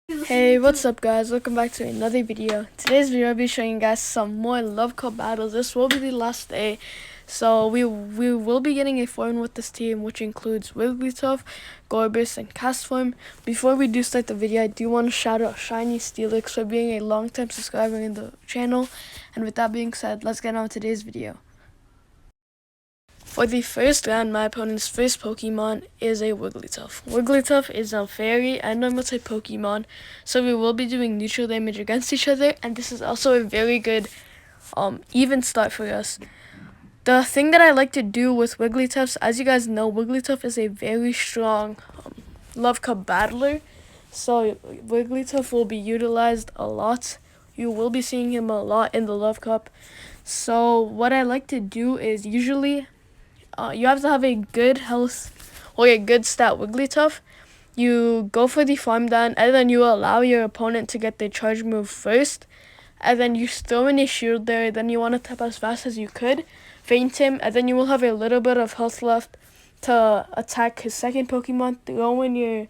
Hey, what's up guys? Welcome back to another video. Today's video I'll be showing you guys some more Love Cup battles. This will be the last day. So we will be getting a form with this team, which includes Wigglytuff, Gorebyss, and Castform. Before we do start the video, I do want to shout out Shiny Steelix for being a long-time subscriber in the channel. And with that being said, let's get on with today's video. For the first round, my opponent's first Pokemon is a Wigglytuff. Wigglytuff is a fairy and normal type Pokemon, so we will be doing neutral damage against each other, and this is also a very good even start for us. The thing that I like to do with Wigglytuffs, as you guys know, Wigglytuff is a very strong Love Cup battler, so Wigglytuff will be utilized a lot. You will be seeing him a lot in the Love Cup. So what I like to do is usually you have to have a good health or a good stat Wigglytuff. You go for the farm down, and then you allow your opponent to get the charge move first, and then you throw in a shield there. Then you want to tap as fast as you could, feint him, and then you will have a little bit of health left to attack his second Pokemon. Throw in your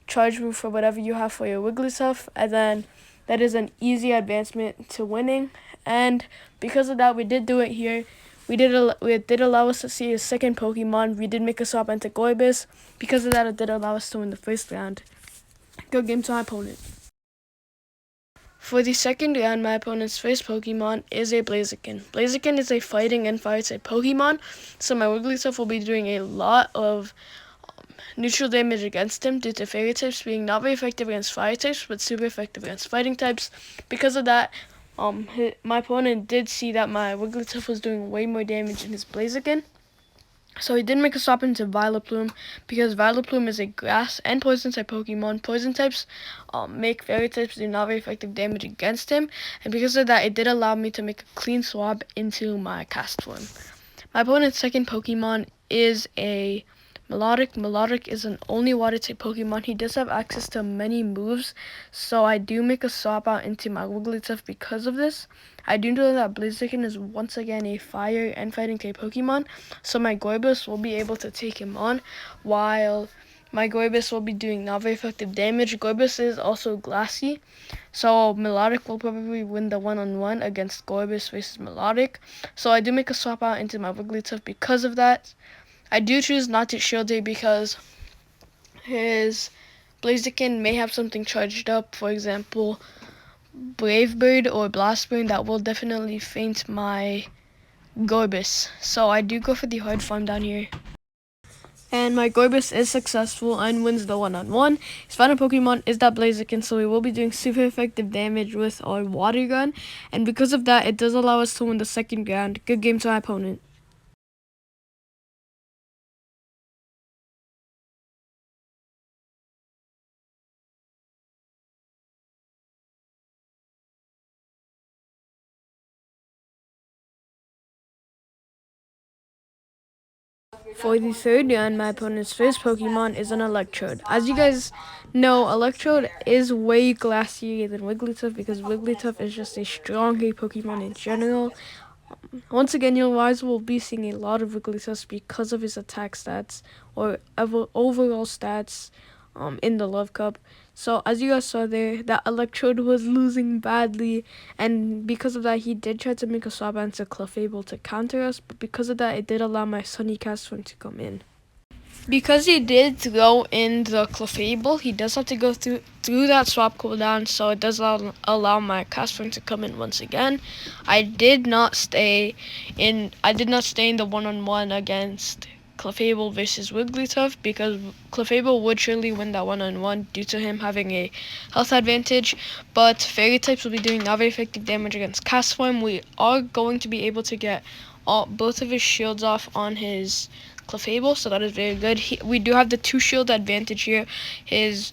charge move for whatever you have for your Wigglytuff, and then that is an easy advancement to winning. And because of that, we did do it here. It did allow us to see a second Pokemon. We did make a swap into Gorebyss. Because of that, it did allow us to win the first round. Good game to my opponent. For the second round, my opponent's first Pokemon is a Blaziken. Blaziken is a fighting and fire type Pokemon, so my Wigglytuff will be doing a lot of neutral damage against him due to fairy types being not very effective against fire types, but super effective against fighting types. Because of that, my opponent did see that my Wigglytuff was doing way more damage in his Blaziken. So he did make a swap into Vileplume, because Vileplume is a grass and poison type Pokemon. Poison types make fairy types do not very effective damage against him, and because of that, it did allow me to make a clean swap into my Castform. My opponent's second Pokemon is a Melodic. Melodic is an only water type Pokemon. He does have access to many moves, so I do make a swap out into my Wigglytuff because of this. I do know that Blaziken is once again a fire and fighting type Pokemon, so my Gorebyss will be able to take him on, while my Gorebyss will be doing not very effective damage. Gorebyss is also glassy, so Melodic will probably win the one-on-one against Gorebyss versus Melodic. So I do make a swap out into my Wigglytuff because of that. I do choose not to shield it because his Blaziken may have something charged up, for example, Brave Bird or Blast Burn, that will definitely feint my Gorebyss. So I do go for the hard farm down here. And my Gorebyss is successful and wins the one-on-one. His final Pokemon is that Blaziken, so we will be doing super effective damage with our Water Gun. And because of that, it does allow us to win the second round. Good game to my opponent. For the third round, my opponent's first Pokemon is an Electrode. As you guys know, Electrode is way glassier than Wigglytuff because Wigglytuff is just a stronger Pokemon in general. Once again, you guys will be seeing a lot of Wigglytuffs because of his attack stats or overall stats in the Love Cup. So as you guys saw there, that Electrode was losing badly, and because of that, he did try to make a swap into Clefable to counter us, but because of that, it did allow my Sunny Castform to come in. Because he did throw in the Clefable, he does have to go through that swap cooldown, so it does allow my Castform to come in once again. I did not stay in the one-on-one against Clefable versus Wigglytuff because Clefable would surely win that one-on-one due to him having a health advantage, but fairy types will be doing not very effective damage against Castform. We are going to be able to get both of his shields off on his Clefable, so that is very good. We do have the 2-shield advantage here. His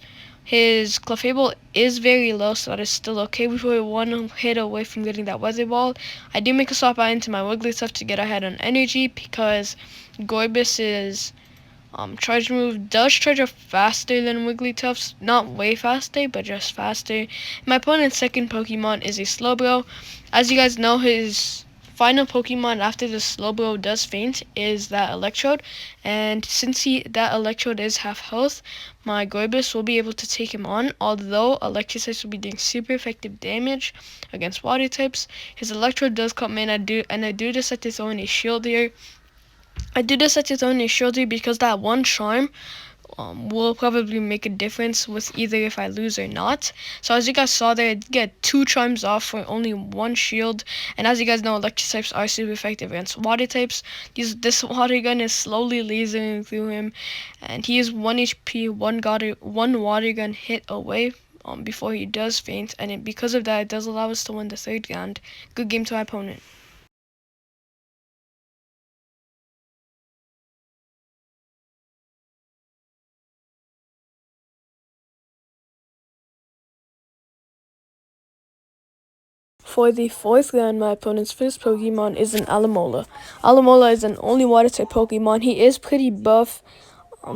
Clefable is very low, so that is still okay. We were one hit away from getting that Weather Ball. I do make a swap out into my Wigglytuff to get ahead on energy because Gorebyss's charge move does charge up faster than Wigglytuff's. Not way faster, but just faster. My opponent's second Pokemon is a Slowbro. As you guys know, his final Pokemon after the Slowbro does faint is that Electrode, and since that Electrode is half health, my Gorebyss will be able to take him on, although Electric types will be doing super effective damage against water types. His Electrode does come in, and I do decide to throw in a shield here. I do decide to throw in a shield here because that one charm will probably make a difference with either if I lose or not. So as you guys saw there, I get 2 charms off for only 1 shield. And as you guys know, electric types are super effective against water types. This water gun is slowly lasering through him, and he is 1 HP, one water gun hit away before he does faint. And because of that, it does allow us to win the 3rd round. Good game to our opponent. For the 4th round, my opponent's first Pokemon is an Alamola. Alamola is an only water type Pokemon. He is pretty buff.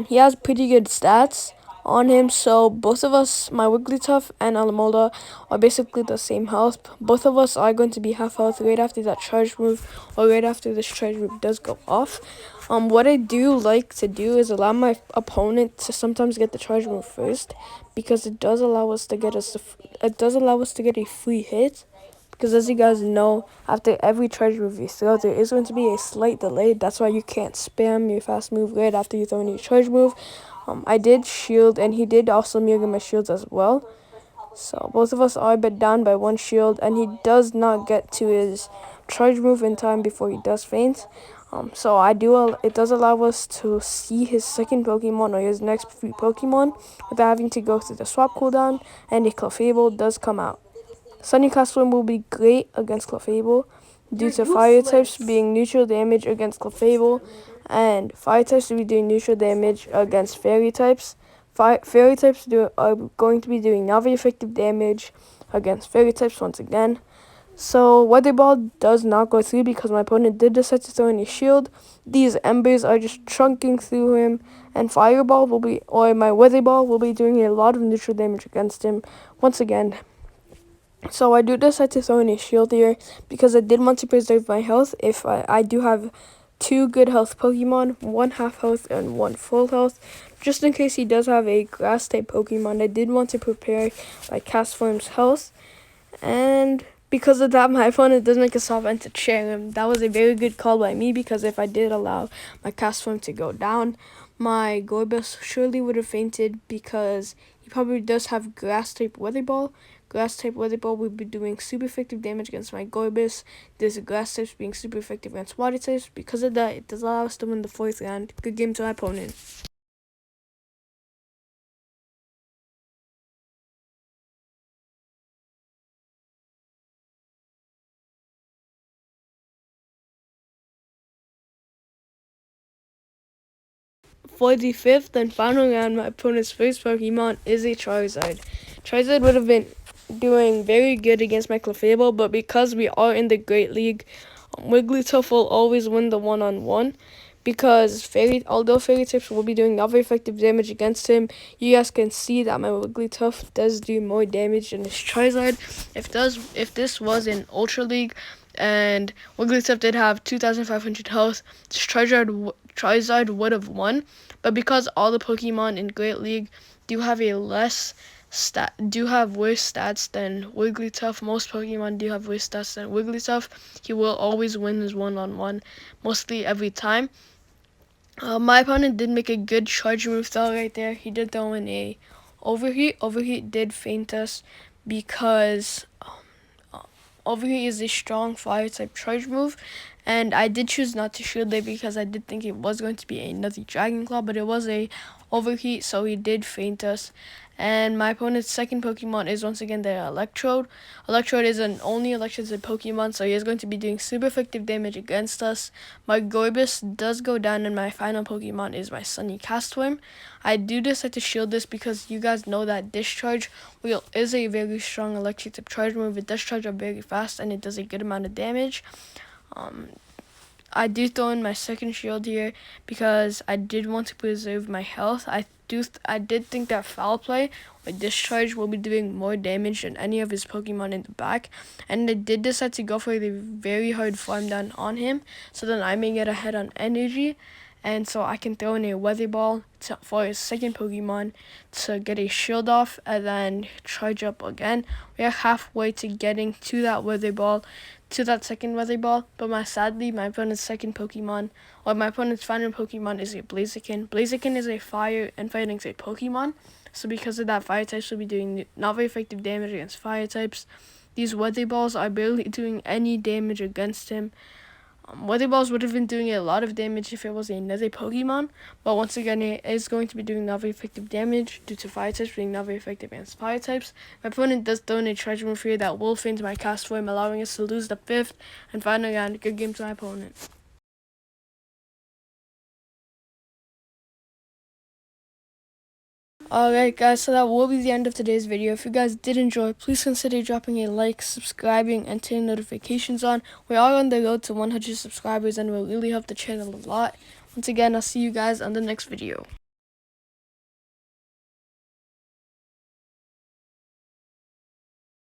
He has pretty good stats on him, so both of us, my Wigglytuff and Alamola, are basically the same health. Both of us are going to be half health right after that charge move, or right after this charge move does go off. What I do like to do is allow my opponent to sometimes get the charge move first, because it does allow us to get a free hit. Because as you guys know, after every charge move you throw, there is going to be a slight delay. That's why you can't spam your fast move right after you throw in your charge move. I did shield, and he did also mirror my shields as well. So both of us are but down by 1 shield, and he does not get to his charge move in time before he does faint. So it does allow us to see his second Pokemon or his next free Pokemon without having to go through the swap cooldown, and a Clefable does come out. Sunny Castform will be great against Clefable due to fire types being neutral damage against Clefable, and fire types will be doing neutral damage against fairy types. Fairy types are going to be doing not very effective damage against fairy types once again. So Weather Ball does not go through because my opponent did decide to throw in a shield. These embers are just chunking through him, and my Weather Ball will be doing a lot of neutral damage against him once again. So I do decide to throw in a shield here because I did want to preserve my health. If I do have 2 good health Pokemon, 1 half health and 1 full health, just in case he does have a grass type Pokemon. I did want to prepare my Castform's health, and because of that, my opponent does make a soft end to chair him. That was a very good call by me, because if I did allow my Castform to go down, my Gorebyss surely would have fainted, because he probably does have grass type Weather Ball. Grass type Weather Ball will be doing super effective damage against my Gorebyss. There's a grass types being super effective against water types. Because of that, it does allow us to win the 4th round. Good game to my opponent. For the 5th and final round, my opponent's first Pokemon is a Charizard. Charizard would have been doing very good against my Clefable, but because we are in the Great League, Wigglytuff will always win the one-on-one, because although fairy types will be doing not very effective damage against him, you guys can see that my Wigglytuff does do more damage than his Charizard. If this was in Ultra League and Wigglytuff did have 2,500 health, Charizard would have won. But because all the Pokemon in Great League do have worse stats than Wigglytuff, most Pokemon do have worse stats than Wigglytuff, he will always win his one-on-one mostly every time. My opponent did make a good charge move though right there. He did throw in a Overheat. Overheat did faint us because Overheat is a strong fire type charge move, and I did choose not to shield it because I did think it was going to be another Dragon Claw, but it was a Overheat, so he did faint us. And my opponent's second Pokemon is once again the Electrode. Electrode is an only electric type Pokemon, so he is going to be doing super effective damage against us. My Gorebyss does go down, and my final Pokemon is my Sunny Castworm. I do decide to shield this because you guys know that Discharge Wheel is a very strong electric type charge move. It does charge up very fast, and it does a good amount of damage. I do throw in my second shield here because I did want to preserve my health. I did think that Foul Play with Discharge will be doing more damage than any of his Pokemon in the back, and I did decide to go for the very hard farm down on him, so then I may get ahead on energy, and so I can throw in a Weather Ball for his second Pokemon to get a shield off, and then charge up again. We are halfway to getting to that Weather Ball, to that second Weather Ball, but sadly my opponent's second Pokemon, or my opponent's final Pokemon, is a Blaziken. Blaziken is a fire and fighting type Pokemon, so because of that, fire types will be doing not very effective damage against fire types. These Weather Balls are barely doing any damage against him. Weather Balls would have been doing a lot of damage if it was another Pokemon, but once again, it is going to be doing not very effective damage due to fire types being not very effective against fire types. My opponent does throw in a Treasure Move here that will feint my cast form, allowing us to lose the 5th and final round. Good game to my opponent. Alright guys, so that will be the end of today's video. If you guys did enjoy, please consider dropping a like, subscribing, and turning notifications on. We are on the road to 100 subscribers and will really help the channel a lot. Once again, I'll see you guys on the next video.